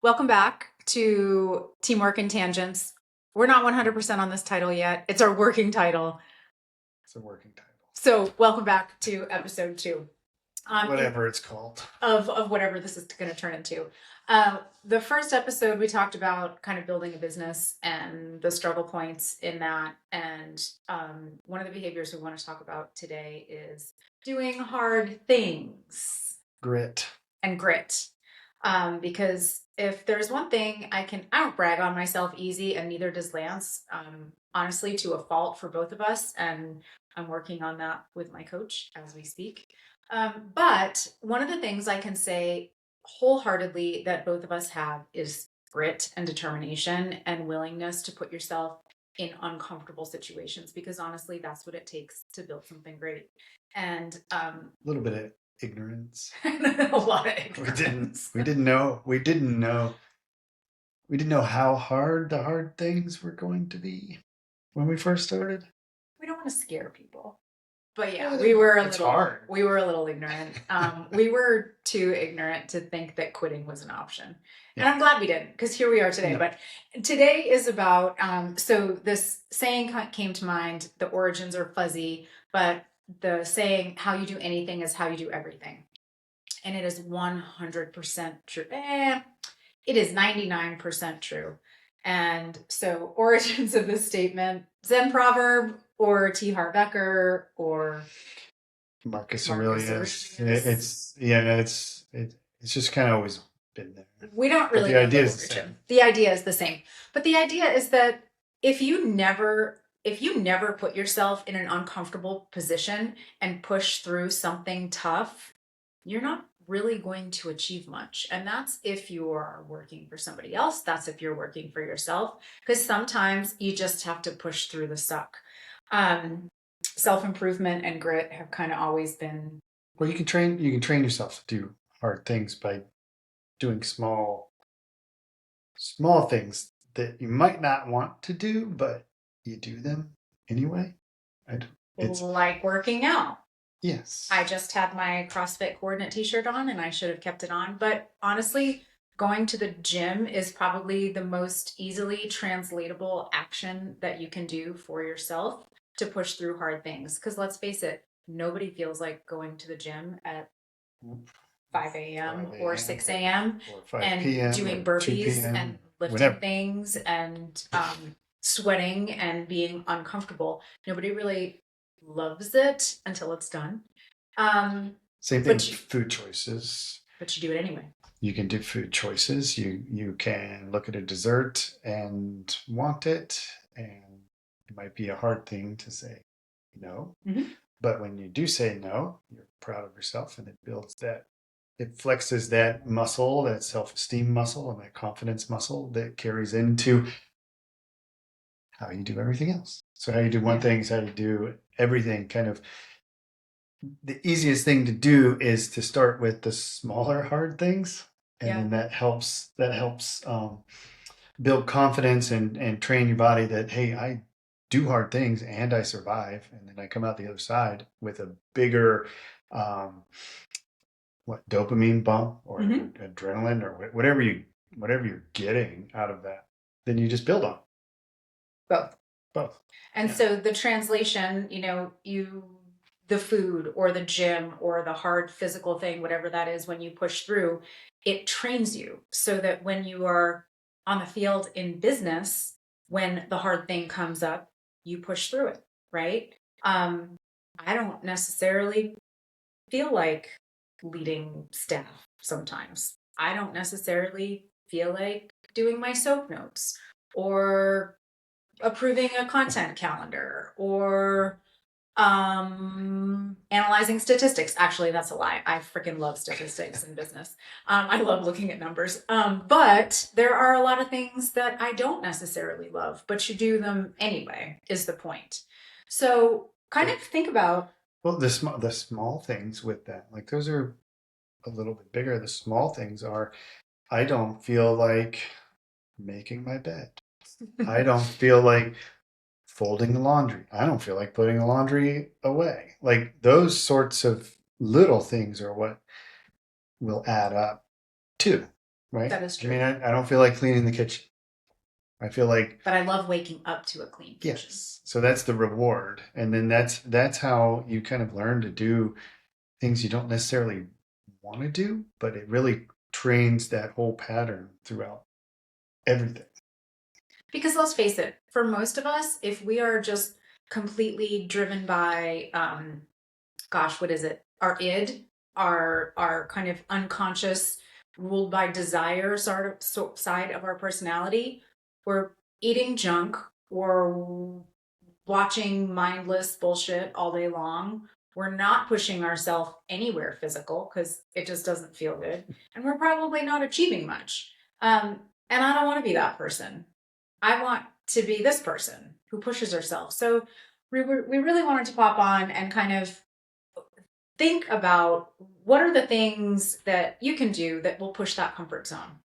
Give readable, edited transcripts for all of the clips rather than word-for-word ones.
Welcome back to Teamwork and Tangents. We're not 100% on this title yet. It's our working title. It's a working title. So, welcome back to episode 2. Whatever it's called. Of whatever this is going to turn into. The first episode, we talked about kind of building a business and the struggle points in that. And one of the behaviors we want to talk about today is doing hard things. Grit. And grit. Because if there's one thing I don't brag on myself easy, and neither does Lance, honestly, to a fault for both of us. And I'm working on that with my coach as we speak. But one of the things I can say wholeheartedly that both of us have is grit and determination and willingness to put yourself in uncomfortable situations, because honestly, that's what it takes to build something great. And a little bit of ignorance. a lot of ignorance. We didn't know how hard the hard things were going to be when we first started. We don't want to scare people. But yeah, we were a little ignorant. We were too ignorant to think that quitting was an option. Yeah. And I'm glad we didn't, because here we are today. Yeah. But today is about, so this saying came to mind, the origins are fuzzy, but the saying, how you do anything is how you do everything. And it is 100% true. It is 99% true. And so origins of this statement, Zen proverb, or T. Harv Eker, or Marcus Aurelius. It's just kind of always been there. We don't really. But the idea is the same. The idea is the same. But the idea is that if you never put yourself in an uncomfortable position and push through something tough, you're not really going to achieve much. And that's if you are working for somebody else. That's if you're working for yourself, because sometimes you just have to push through the suck. Self-improvement and grit have kind of always been. Well, you can train yourself to do hard things by doing small things that you might not want to do, but you do them anyway. It's like working out. Yes. I just had my CrossFit coordinate t-shirt on, and I should have kept it on. But honestly, going to the gym is probably the most easily translatable action that you can do for yourself to push through hard things. Because let's face it, nobody feels like going to the gym at 5 a.m. or 6 a.m. and doing burpees and lifting things and sweating and being uncomfortable. Nobody really loves it until it's done. Same thing with food choices. But you do it anyway. You can do food choices. You can look at a dessert and want it, and it might be a hard thing to say no. Mm-hmm. But when you do say no, you're proud of yourself, and it flexes that muscle, that self-esteem muscle, and that confidence muscle that carries into how you do everything else. So how you do one thing is how you do everything. Kind of the easiest thing to do is to start with the smaller hard things, and then that helps build confidence and train your body that, hey, I do hard things and I survive, and then I come out the other side with a bigger dopamine bump or adrenaline or whatever you're getting out of that. Then you just build on both. And so the translation, the food or the gym or the hard physical thing, whatever that is, when you push through, it trains you so that when you are on the field in business, when the hard thing comes up, you push through it, right? I don't necessarily feel like leading staff sometimes. I don't necessarily feel like doing my soap notes or approving a content calendar or analyzing statistics. Actually, that's a lie. I freaking love statistics in business. I love looking at numbers. But there are a lot of things that I don't necessarily love, but you do them anyway, is the point. So kind of think about. Well, the small things with that, like those are a little bit bigger. The small things are, I don't feel like making my bed. I don't feel like folding the laundry. I don't feel like putting the laundry away. Like those sorts of little things are what will add up too. right? That is true. I mean, I don't feel like cleaning the kitchen. I feel like, but I love waking up to a clean kitchen. yes. So that's the reward. And then that's how you kind of learn to do things you don't necessarily want to do, but it really trains that whole pattern throughout everything. Because let's face it, for most of us, if we are just completely driven by, gosh, what is it? Our id, our kind of unconscious, ruled by desire side of our personality, we're eating junk or watching mindless bullshit all day long. We're not pushing ourselves anywhere physical because it just doesn't feel good. And we're probably not achieving much. And I don't want to be that person. I want to be this person who pushes herself. So we really wanted to pop on and kind of think about what are the things that you can do that will push that comfort zone.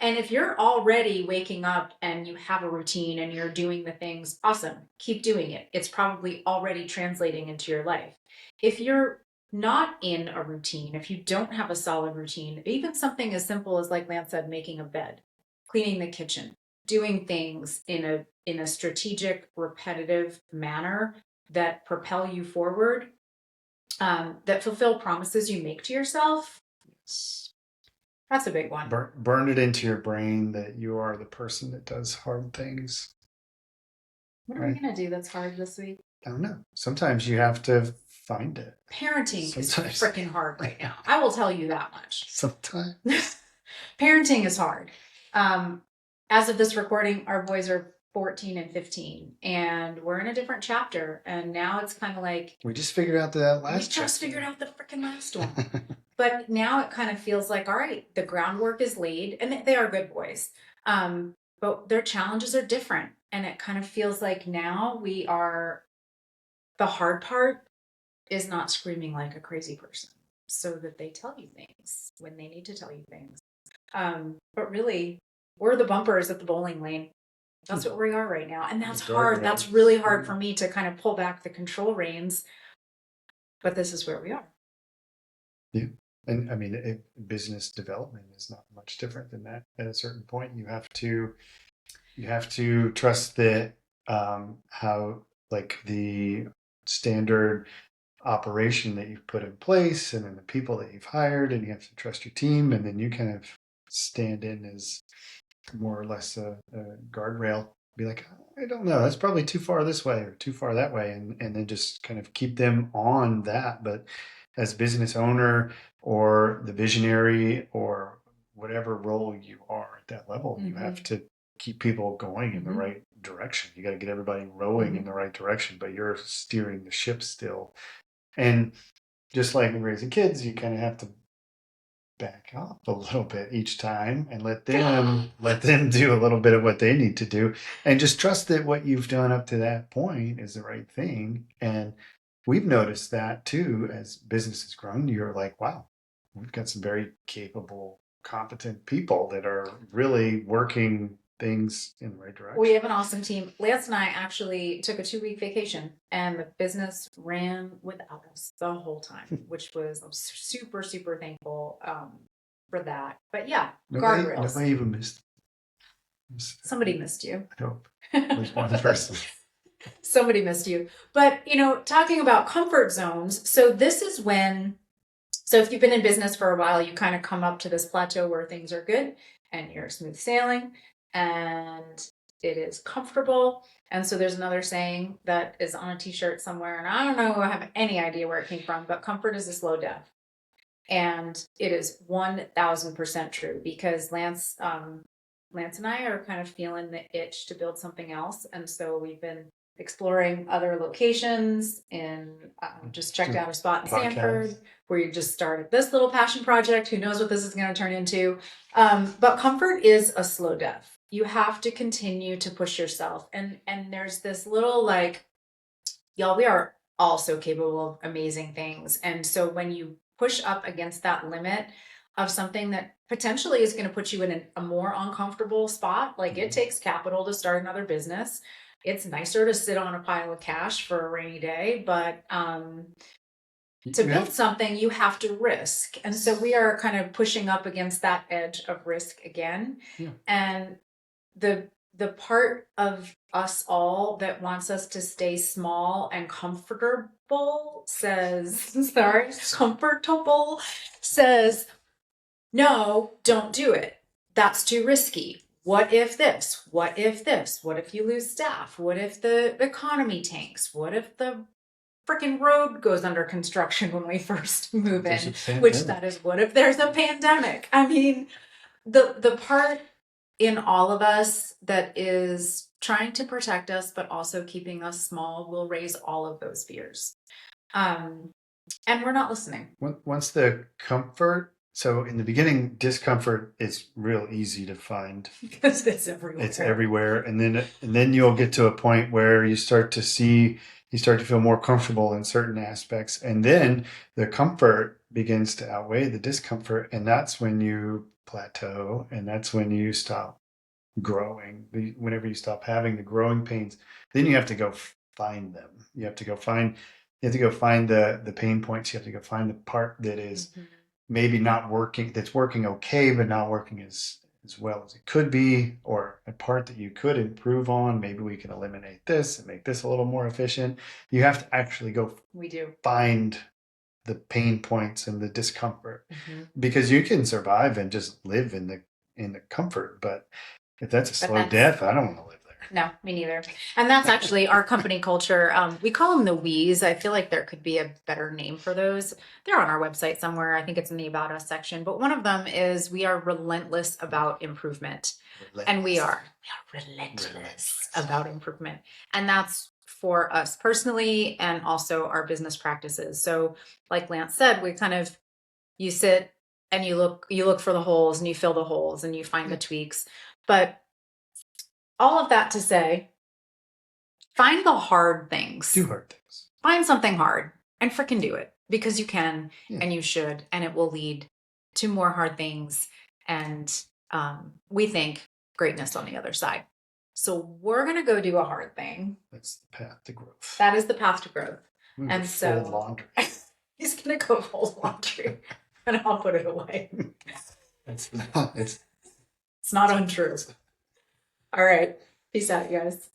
And if you're already waking up and you have a routine and you're doing the things, awesome, keep doing it. It's probably already translating into your life. If you're not in a routine, if you don't have a solid routine, even something as simple as, like Lance said, making a bed, cleaning the kitchen, doing things in a strategic, repetitive manner that propel you forward, that fulfill promises you make to yourself. That's a big one. Burn it into your brain that you are the person that does hard things. What are we going to do that's hard this week? I don't know. Sometimes you have to find it. Parenting is freaking hard right now. I will tell you that much. Sometimes. Parenting is hard. As of this recording, our boys are 14 and 15, and we're in a different chapter. And now it's kind of like we just figured out that last. We just figured out the freaking last one. But now it kind of feels like, all right, the groundwork is laid, and they are good boys. But their challenges are different, and it kind of feels like now we are. The hard part is not screaming like a crazy person, so that they tell you things when they need to tell you things. But really, we're the bumpers at the bowling lane. That's what we are right now. And that's hard. That's really hard for me to kind of pull back the control reins. But this is where we are. Yeah. And I mean, business development is not much different than that. At a certain point, you have to trust that how, like, the standard operation that you've put in place, and then the people that you've hired, and you have to trust your team, and then you kind of stand in as more or less a guardrail. Be like, I don't know, that's probably too far this way or too far that way, and then just kind of keep them on that. But as business owner or the visionary or whatever role you are at that level, you have to keep people going in the right direction. You got to get everybody rowing in the right direction, but you're steering the ship still. And just like in raising kids, you kind of have to back off a little bit each time and let them do a little bit of what they need to do, and just trust that what you've done up to that point is the right thing. And we've noticed that too, as business has grown. You're like, wow, we've got some very capable, competent people that are really working things in the right direction. We have an awesome team. Lance and I actually took a 2-week vacation, and the business ran without us the whole time, which was, I'm super, super thankful for that. But yeah, guardrails. Nobody even missed. Somebody missed you. I hope. At least one person. Somebody missed you. But, talking about comfort zones, so this is when, so if you've been in business for a while, you kind of come up to this plateau where things are good and you're smooth sailing and it is comfortable. And so there's another saying that is on a t-shirt somewhere, and I don't know, I have any idea where it came from, but comfort is a slow death. And it is 1000% true, because Lance and I are kind of feeling the itch to build something else. And so we've been exploring other locations, and just checked out a spot in Sanford where you just started this little passion project. Who knows what this is going to turn into? But comfort is a slow death. You have to continue to push yourself. And there's this little, like, y'all, we are all so capable of amazing things. And so when you push up against that limit of something that potentially is going to put you in a more uncomfortable spot, like it takes capital to start another business. It's nicer to sit on a pile of cash for a rainy day, but To build something, you have to risk. And so we are kind of pushing up against that edge of risk again. Yeah. And the part of us all that wants us to stay small and comfortable says, no, don't do it. That's too risky. What if this? What if this? What if you lose staff? What if the economy tanks? What if the freaking road goes under construction when we first move in? Which that is, what if there's a pandemic? I mean, the part in all of us that is trying to protect us but also keeping us small will raise all of those fears. And we're not listening. Once the comfort, so in the beginning, discomfort is real easy to find. Because it's everywhere. It's everywhere. And then you'll get to a point where you start to feel more comfortable in certain aspects. And then the comfort begins to outweigh the discomfort. And that's when you plateau, and that's when you stop growing. Whenever you stop having the growing pains, then you have to go find them. You have to go find the pain points. You have to go find the part that is maybe not working, that's working okay, but not working as well as it could be, or a part that you could improve on. Maybe we can eliminate this and make this a little more efficient. You have to actually go find the pain points and the discomfort, because you can survive and just live in the comfort. But if that's a slow death, I don't want to live there. No, me neither. And that's actually our company culture. We call them the We's. I feel like there could be a better name for those. They're on our website somewhere. I think it's in the About Us section. But one of them is we are relentless about improvement. And we are relentless about improvement. And that's for us personally and also our business practices. So like Lance said, we kind of, you sit and you look for the holes and you fill the holes and you find the tweaks. But all of that to say, find the hard things. Do hard things. Find something hard and freaking do it, because you can and you should, and it will lead to more hard things. And we think greatness on the other side. So we're going to go do a hard thing. That's the path to growth. That is the path to growth. And so fold laundry. He's going to go fold laundry and I'll put it away. It's not untrue. All right. Peace out, you guys.